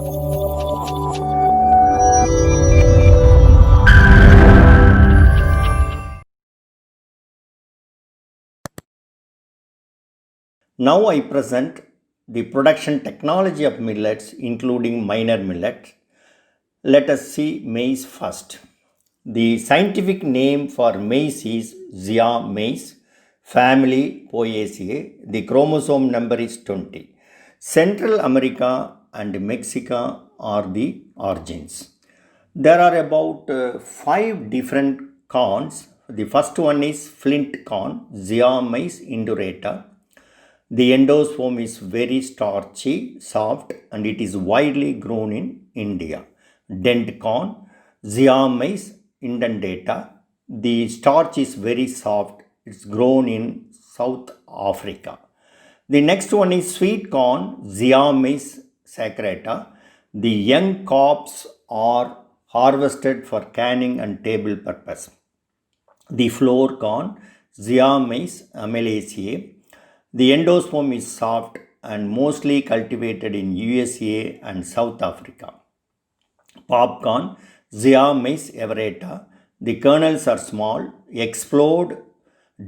Now I present the production technology of millets, including minor millets. Let us see maize first. The scientific name for maize is Zea maize, family Poaceae. The chromosome number is 20. Central America and Mexico are the origins. There are about 5 different corns. The first one is flint corn, Zea maize indurata. The endosperm is very starchy, soft, and it is widely grown in India. Dent corn, Zea maize indentata. The starch is very soft. It's grown in South Africa. The next one is sweet corn, Zea maize saccharata. The young cobs are harvested for canning and table purpose. The flour corn, Zea maize amelaceae. The endosperm is soft and mostly cultivated in USA and South Africa. Popcorn, Zea maize everata. The kernels are small, explode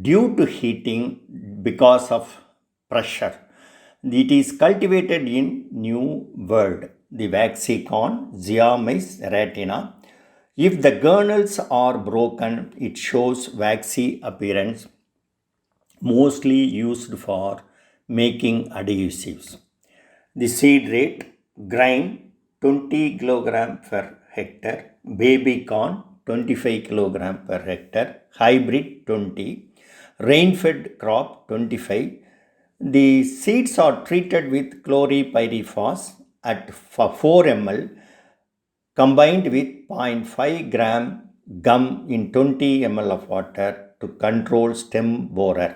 due to heating because of pressure. It is cultivated in New World. The waxy corn, Zea maize retina. If the kernels are broken, it shows waxy appearance, mostly used for making adhesives. The seed rate, grain 20 kg per hectare, baby corn 25 kg per hectare, hybrid 20, rain-fed crop 25. The seeds are treated with chlorpyrifos at 4 ml combined with 0.5 gram gum in 20 ml of water to control stem borer.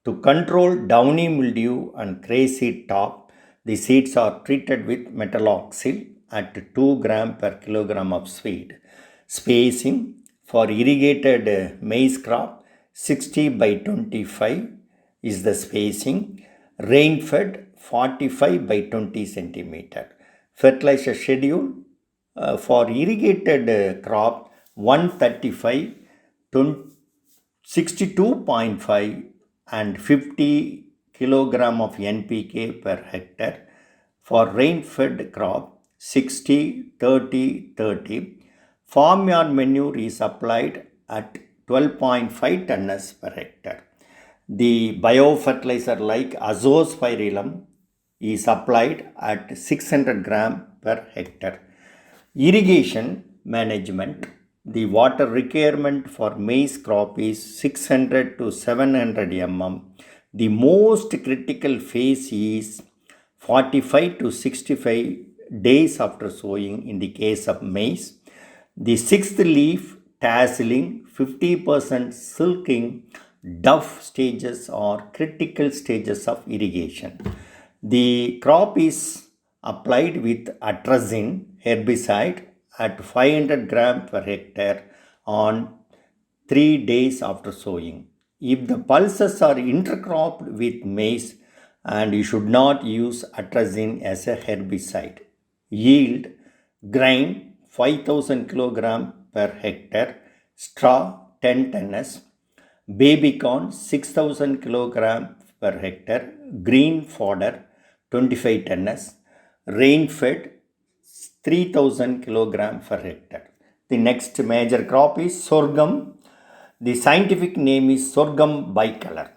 To control downy mildew and crazy top, the seeds are treated with metaloxyl at 2 gram per kilogram of seed. Spacing for irrigated maize crop 60 by 25 is the spacing. Rain fed 45 by 20 centimeter. Fertilizer schedule for irrigated crop 135, 62.5 and 50 kilogram of NPK per hectare. For rain fed crop 60, 30, 30. Farmyard manure is applied at 12.5 tons per hectare. The biofertilizer like azospirillum is applied at 600 gram per hectare. Irrigation management. The water requirement for maize crop is 600 to 700 mm. The most critical phase is 45 to 65 days after sowing in the case of maize. The sixth leaf tasseling, 50% silking, duff stages are critical stages of irrigation. The crop is applied with atrazine herbicide at 500 gram per hectare on 3 days after sowing. If the pulses are intercropped with maize, and you should not use atrazine as a herbicide. Yield, grain 5000 kg per hectare, straw 10 tons, baby corn 6000 kg per hectare, green fodder 25 tons, rain fed 3000 kg per hectare. The next major crop is sorghum. The scientific name is Sorghum bicolor,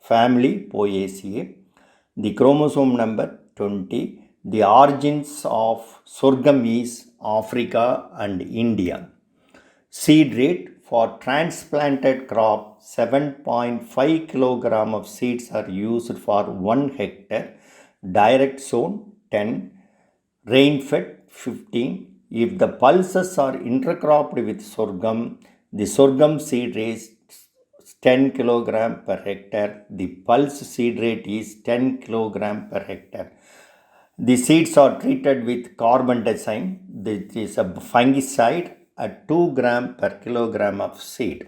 family Poaceae. The chromosome number 20. The origins of sorghum is Africa and India. Seed rate for transplanted crop 7.5 kg of seeds are used for 1 hectare. Direct sown 10, rain fed 15. If the pulses are intercropped with sorghum, the sorghum seed rate 10 kg per hectare. The pulse seed rate is 10 kg per hectare. The seeds are treated with carbendazim. This is a fungicide at 2 gram per kilogram of seed.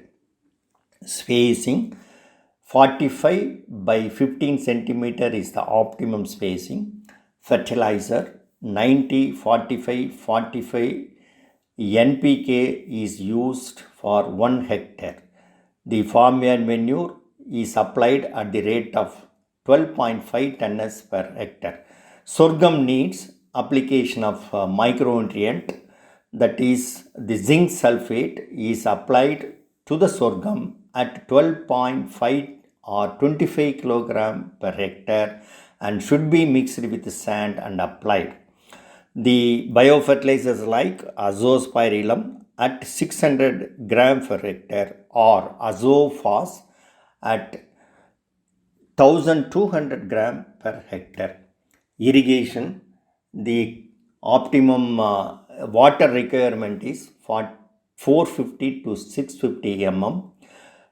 Spacing 45 by 15 centimeter is the optimum spacing. Fertilizer 90, 45, 45 NPK is used for 1 hectare. The farmyard manure is applied at the rate of 12.5 tons per hectare. Sorghum needs application of micronutrient, that is the zinc sulfate is applied to the sorghum at 12.5 or 25 kilogram per hectare and should be mixed with sand and applied. The biofertilizers like azospirillum at 600 gram per hectare or azofos at 1200 gram per hectare. Irrigation, the optimum water requirement is for 450 to 650 mm.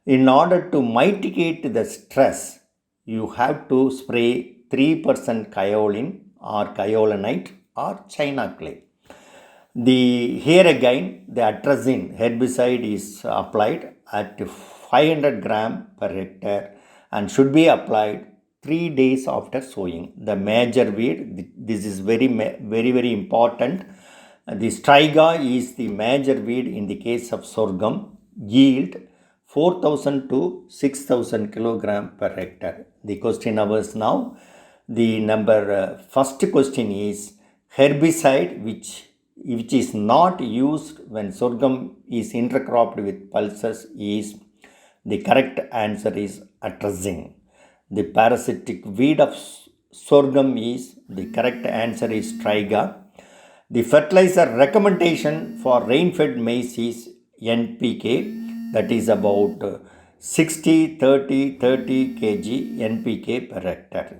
In order to mitigate the stress, you have to spray 3% kaolin or kaolinite or China clay. Here again, the atrazine herbicide is applied at 500 gram per hectare and should be applied 3 days after sowing. The major weed, this is very important. The striga is the major weed in the case of sorghum. Yield 4,000 to 6,000 kilogram per hectare. The question ours now. The first question is herbicide which is not used when sorghum is intercropped with pulses is, the correct answer is atrazine. The parasitic weed of sorghum is, the correct answer is striga. The fertilizer recommendation for rain-fed maize is NPK, that is about 60, 30, 30 kg NPK per hectare.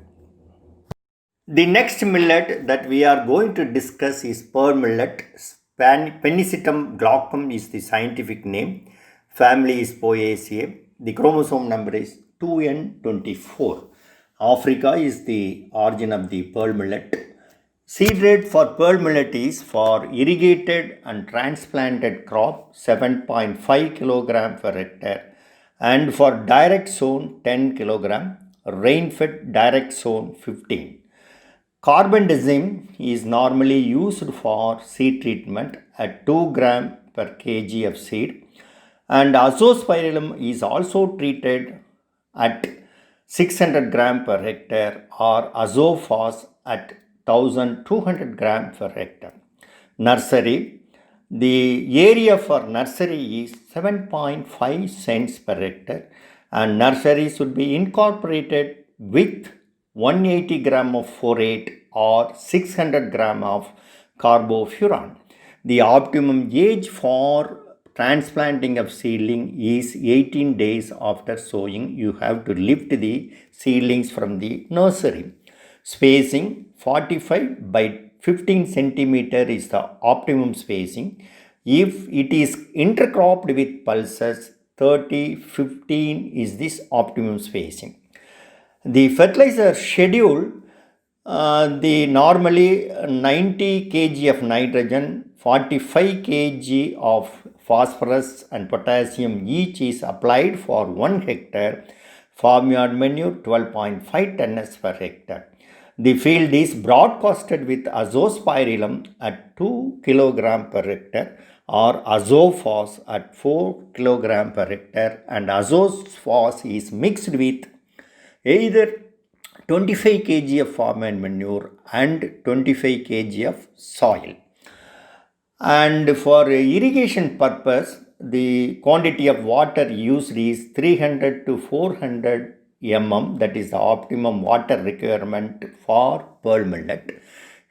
The next millet that we are going to discuss is pearl millet. Pennisetum glaucum is the scientific name. Family is Poaceae. The chromosome number is 2n24. Africa is the origin of the pearl millet. Seed rate for pearl millet is for irrigated and transplanted crop 7.5 kg per hectare and for direct sown 10 kg, rain-fed direct sown 15. Carbendazim is normally used for seed treatment at 2 gram per kg of seed and azospirillum is also treated at 600 gram per hectare or azofos at 1200 gram per hectare. Nursery, the area for nursery is 7.5 cents per hectare and nursery should be incorporated with 180 gram of phorate or 600 gram of carbofuran. The optimum age for transplanting of seedling is 18 days after sowing. You have to lift the seedlings from the nursery. Spacing 45 by 15 centimeter is the optimum spacing. If it is intercropped with pulses, 30-15 is this optimum spacing. The fertilizer schedule, the normally 90 kg of nitrogen, 45 kg of phosphorus and potassium each is applied for 1 hectare. Farmyard manure 12.5 tons per hectare. The field is broadcasted with azospirillum at 2 kg per hectare or azofos at 4 kg per hectare and azofos is mixed with either 25 kg of farmyard manure and 25 kg of soil. And for irrigation purpose, the quantity of water used is 300 to 400 mm, that is the optimum water requirement for pearl millet.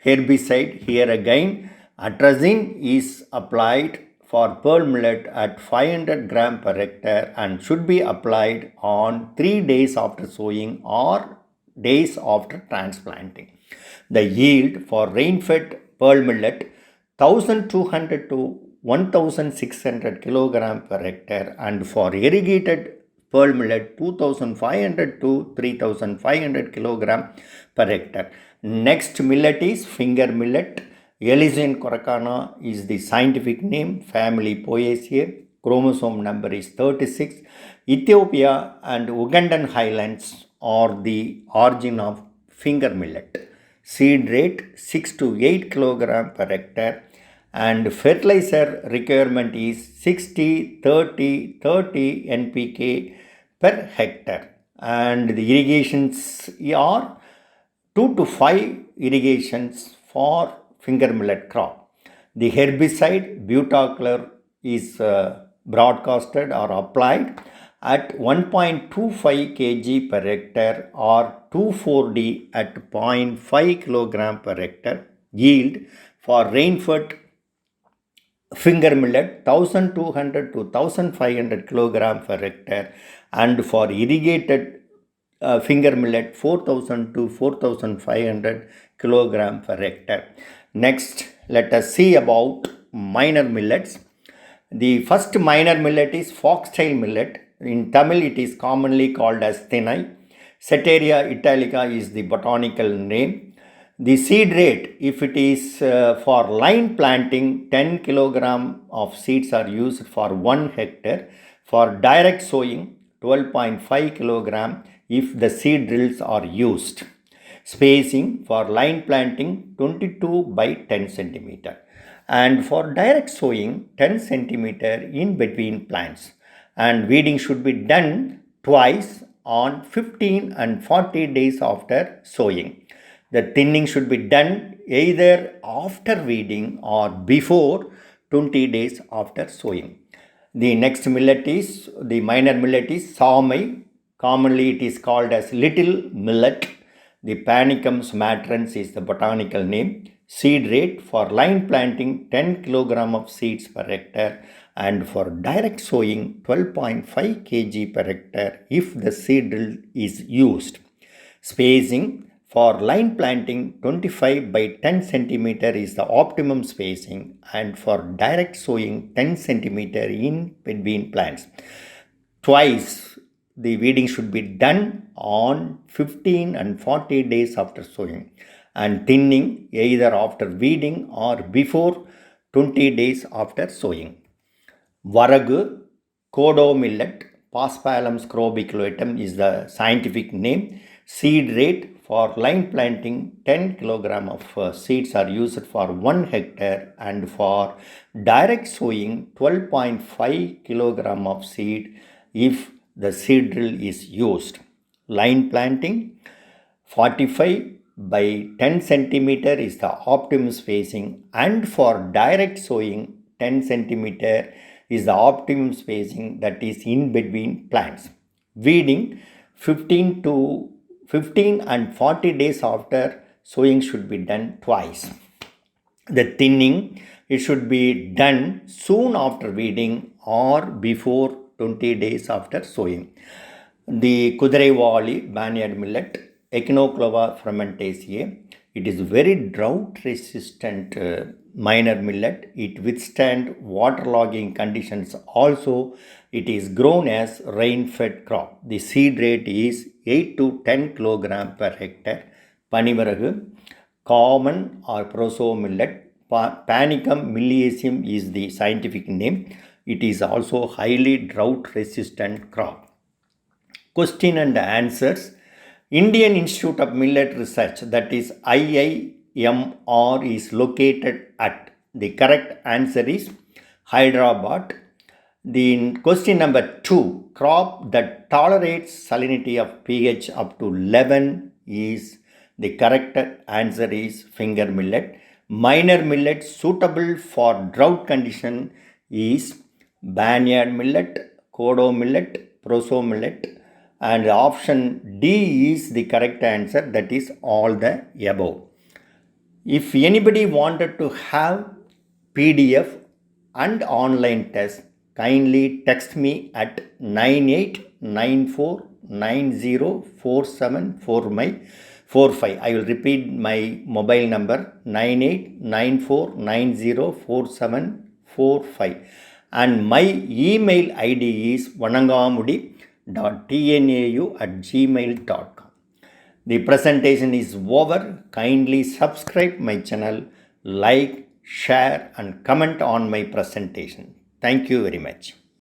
Herbicide, here again, atrazine is applied for pearl millet at 500 gram per hectare and should be applied on 3 days after sowing or days after transplanting. The yield for rain-fed pearl millet 1200 to 1600 kilogram per hectare and for irrigated pearl millet 2500 to 3500 kilogram per hectare. Next millet is finger millet. Elysian coracana is the scientific name. Family Poaceae. Chromosome number is 36. Ethiopia and Ugandan highlands are the origin of finger millet. seed rate 6 to 8 kilogram per hectare, and fertilizer requirement is 60 30 30 NPK per hectare, and the irrigations are 2 to 5 irrigations for finger millet crop. The herbicide butaclor is broadcasted or applied at 1.25 kg per hectare or 2,4-D at 0.5 kg per hectare. Yield for rainfed finger millet 1200 to 1500 kg per hectare, and for irrigated finger millet 4000 to 4500 kg per hectare. Next, let us see about minor millets. The first minor millet is foxtail millet. In Tamil, it is commonly called as thinai. Setaria italica is the botanical name. The seed rate, if it is for line planting, 10 kg of seeds are used for 1 hectare. For direct sowing, 12.5 kg if the seed drills are used. Spacing for line planting 22 by 10 cm, and for direct sowing 10 cm in between plants, and weeding should be done twice on 15 and 40 days after sowing. The thinning should be done either after weeding or before 20 days after sowing. The next millet is, the minor millet is Samai. Commonly it is called as little millet. The Panicum matrans is the botanical name. Seed rate for line planting 10 kg of seeds per hectare, and for direct sowing 12.5 kg per hectare if the seed drill is used. Spacing for line planting 25 by 10 cm is the optimum spacing, and for direct sowing 10 cm in between plants. Twice the weeding should be done on 15 and 40 days after sowing, and thinning either after weeding or before 20 days after sowing. Varagu, Kodo millet, Paspalum scrobiculotum is the scientific name. Seed rate for line planting 10 kg of seeds are used for 1 hectare, and for direct sowing 12.5 kg of seed if the seed drill is used. Line planting 45 by 10 cm is the optimum spacing, and for direct sowing 10 cm is the optimum spacing, that is in between plants. Weeding 15 and 40 days after sowing should be done twice. The thinning, it should be done soon after weeding or before 20 days after sowing. The Kudiraivalli barnyard millet, Echinoclova frumentaceae, it is very drought resistant minor millet. It withstands waterlogging conditions. Also, it is grown as rain-fed crop. The seed rate is 8 to 10 kg per hectare. Panivaragu, common or proso millet. Panicum miliaceum is the scientific name. It is also highly drought resistant crop. Question and answers. Indian Institute of Millet Research, that is IIMR, is located at. The correct answer is Hyderabad. The question number 2, crop that tolerates salinity of pH up to 11 is, the correct answer is finger millet. Minor millet suitable for drought condition is barnyard millet, kodo millet, proso millet, and option D is the correct answer, that is all the above. If anybody wanted to have PDF and online test, kindly text me at 9894904745. I will repeat my mobile number 9894904745, and my email ID is vanangamudi.tnau@gmail.com. The presentation is over. Kindly subscribe my channel, like, share and comment on my presentation. Thank you very much.